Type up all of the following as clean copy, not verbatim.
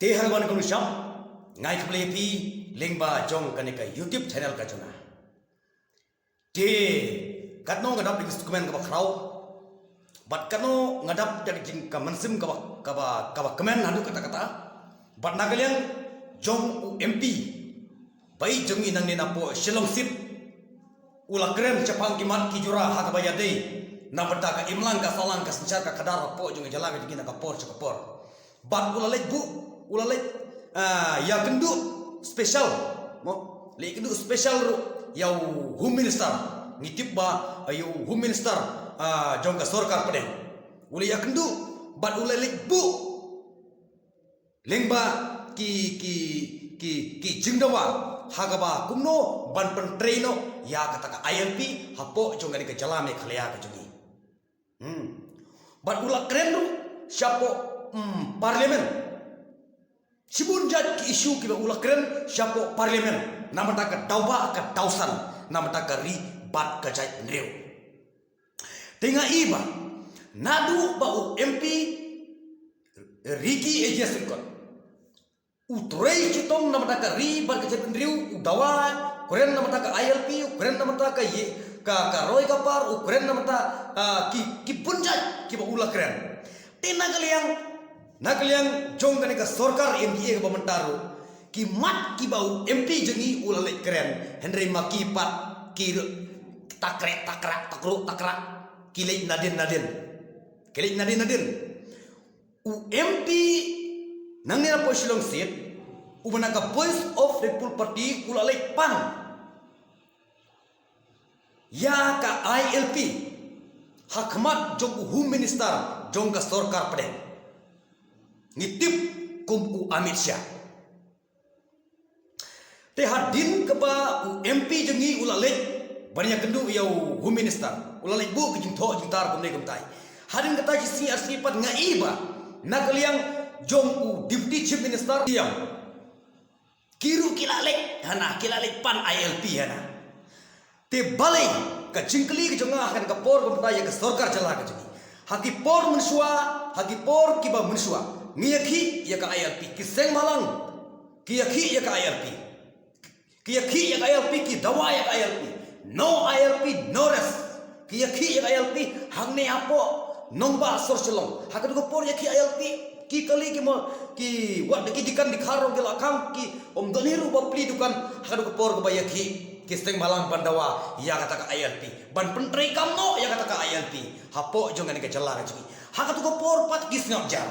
te harwan kunu sham ngai khle pi lengba jong kaneka YouTube channel ka jona te katno ngadap di komen ka khrau bat katno ngadap dari jing ka mansim ka komen hadu kata kata bat nagaliang jong MP bai jongi nang ne napo shilong sip ula kren chapang kimat ki jura ha ka bayade na bata ka imlang ka salang ka sencar ka kadar po jongi jalan ka dikina ka por chakapor bat ula lek bu ula lek ya kendu special mo le kendu special ru ya home minister ngitip ba ayu home minister jong ka sarkar pade ula ya kendu bat ula lek bu lengba ki jingdawa hagaba kumno ban pen traino ya kata ka ILP hapo jong ka jalame khalya ka jongi bat ula keren ru siapo parlimen sibun jat ki isu ki ula keren siapo parlimen namata ka dauba ka tausan namata ka ri bat ka jai nreu tenga iba nadu ba MP Riki Ejasikon utrei chitong namata ka ri bat ka jai nreu udawa keren namata ka ILP keren namata ka ye ka roi ka par keren namata ki punjat ki ba ula keren tena nagaliang jong kane ka sarkar MDA ka bamantaru ki mat ki bau MP jengi ula le keren Henry Maki pat ki takrak kilek nadin u MP nang ni apa silong sit u banaka voice of the people party ula le pan ya ka ILP hakmat jong home minister jong ka sarkar pade ngitip kum Amit Shah te hadin ke ba MP jengi ula lek banyak kendu yau home minister ula lek bu kijing tho jing tar kum ne kum tai hadin kata si asli pat ngai ba nakaliang jong deputy chief minister diam kiru kilalek pan ILP hana te balai ka jingkli ke jonga akan ka por kum tai ka sarkar jala ka jengi haki por mensua haki por kiba mensua ngiyakhi ya ka ILP kiseng malang kiyakhi ya ka ILP ki dawa ya ka ILP no ILP no rest kiyakhi ya ka ILP hangne apo nongba sorchelong hakadu ko por yakhi ILP ki kali ki mo ki wat ki dikan dikharo gel akam ki omdoniru bapli dukan hakadu ko por ko yakhi kiseng malang bandawa ya kata ka ILP ban pentrei kamno ya kata ka ILP hapo jongan ke jala ka jui hakadu ko por pat kisngap jar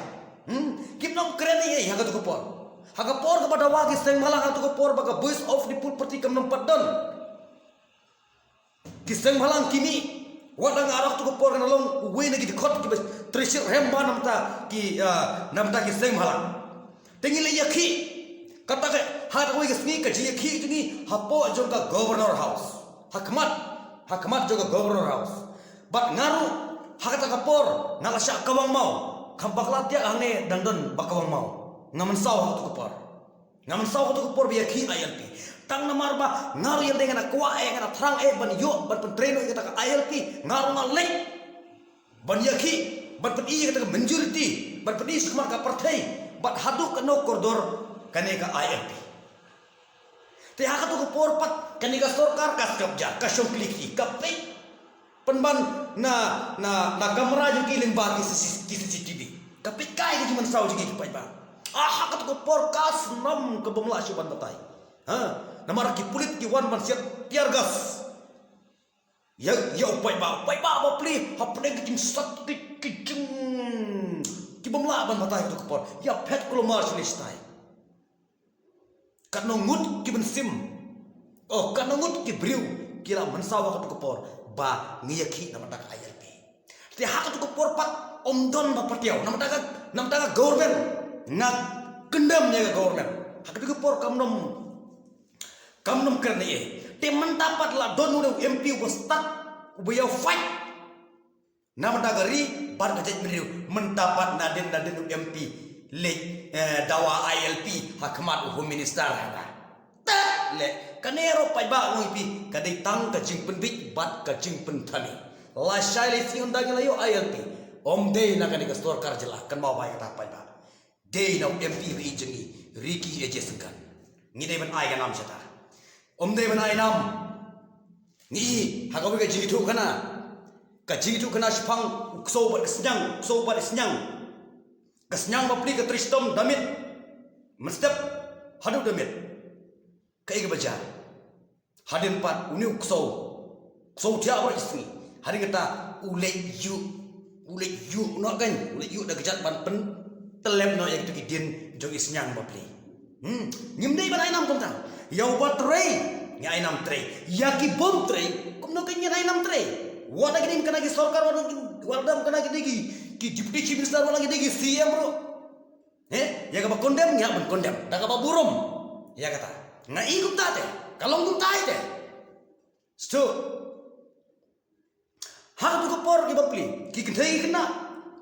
kipnam keren ye haga to por kepada wagi seng malang to por baga voice of the people party kamnam padon kiseng malang kimi wadang arak to por kanalong we nagi di khot ki treasure hemba namta ki seng malang tengile yakhi kata ke hat we gisni ka ji yakhi jingi hapo jonga governor house hakmat jonga governor house bat ngaru hakata ka por ngalasya kawang mau kambak latya angne dandon bakawang mau ngaman saw hatu kupor biya khi ILP tang namar ba ngaru yang dengan kwa ngana thrang ban yo ban treno kita ka ILP ngaru ngalek ban yakhi ban peti kita ka majority ban peti smar ka partai bat hadu kano koridor kane ka ILP te hakatu kupor pat kane ka sarkar ka kabja ka shoklikhi ka pe penban na kamera juki limba ki CCTV tapi kai ke cuma saw juki pai ba hakat ko porkas nam ke bamla syuban batai namar ki pulit ki wan ban siap tiar gas ya pai ba pli hapne ki jing sat ki jing ki bamla ban batai to por ya phet ko mar sinistai kan ngut ki ben sim kan ngut ki briu kila mansawa ko por ba ngiyakhi namata ka ILP te hakat ko por pat omdon ba patiaw namata ka government ngak kendam nya government hakat ko por kamnom karne ye te mantapat la donu MP wastat ubayaw fight namata ka ri bar ka jet meriu mantapat naden MP le dawa ILP hakmat home minister le kanero pai ba ngipi kadai tang ka jing penbit bat ka jing penthani la shaili si undang layo ILP omde na kani ka sarkar jela kan mau bai kata pai ba day now MP we jengi Ricky Ejesengkan ni day ban ai ka nam chata day ban ai nam ni hagawi ka jitu kana sipang ukso bat senyang kesenyang bapli ke tristom damit mestep hadu damit kai ke baca hadin pat uni ukso dia apa istri hari kata ulek yu no kan ulek yu dah kejat ban pen telem no yang tu kidin jong isnyang bapli nyimdei ban ainam kom tang yau bat trei nya ainam trei yaki bom trei kom no kan nya ainam trei wada gini kana gi sarkar wada kana gi ki deputy chief minister wala gi CM bro ya ka condemn nya ban condemn da ka burum ya kata na ikut tate kalong kum tai te sto har tu ko por ki bapli ki kthai kena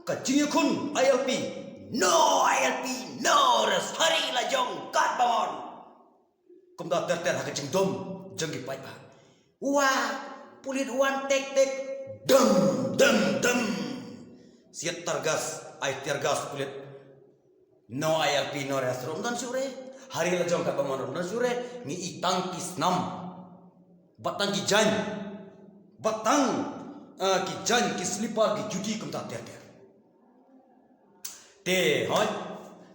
ka jinge kun ILP no res hari la jong kat bamon kum da ter ha ka jing dom jeng ki pai ba wa pulit wan tek dum siat targas pulit no ILP no res rom dan sure hari la jong kat bamon rom dan sure ni itang kisnam batang ki jan ki slipper ki juti kum ta ter te hoi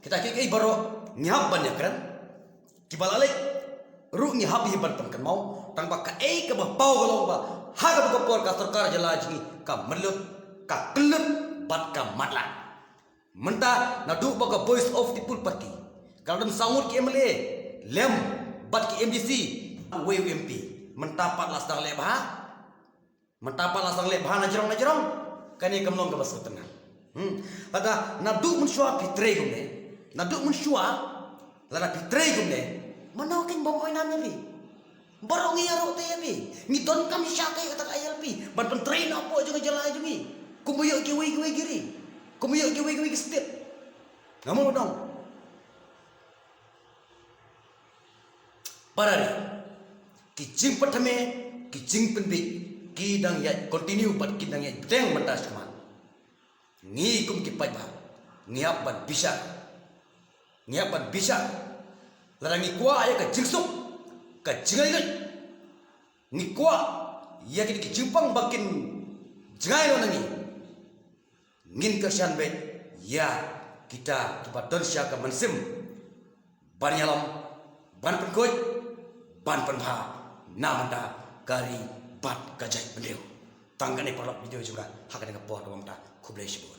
kita ke baro nyap ban yakran ki balale ru nyap hi ban kan mau tang ba ka ka ba pau galong ba ha ka ba por ka sarkar jala ji ka melut ka kelut bat ka matla menta na du ba ka voice of the people party kalau sangut ki MLA lem bat ki MDC WMP menta pat las dang le ba na jerong kani kamlong ka basu tenang ada nadu mensyua fitre gumne nadu mensyua lara fitre gumne mana king bom oinam ni barong ya ro te bi ni don kam syake kata ILP ban pentrain apa juga jala jungi kumuyuk kiwi giri kumuyuk kiwi state ngamu dong parari kijing patame kijing penbi kidang ya continue but kidang ya beteng mentas keman ni kum ki pai ba ngiap ban bisa larangi kwa ya ka jingsuk ka jingai kan ni kwa ya ki jimpang bakin jingai no nangi ngin kersian be ya kita don sya ka mensim ban yalam ban penkoi ban penha namanda kari bat kajai beliau tanggane parlok video juga hakane ka por ka mamta kublai shibu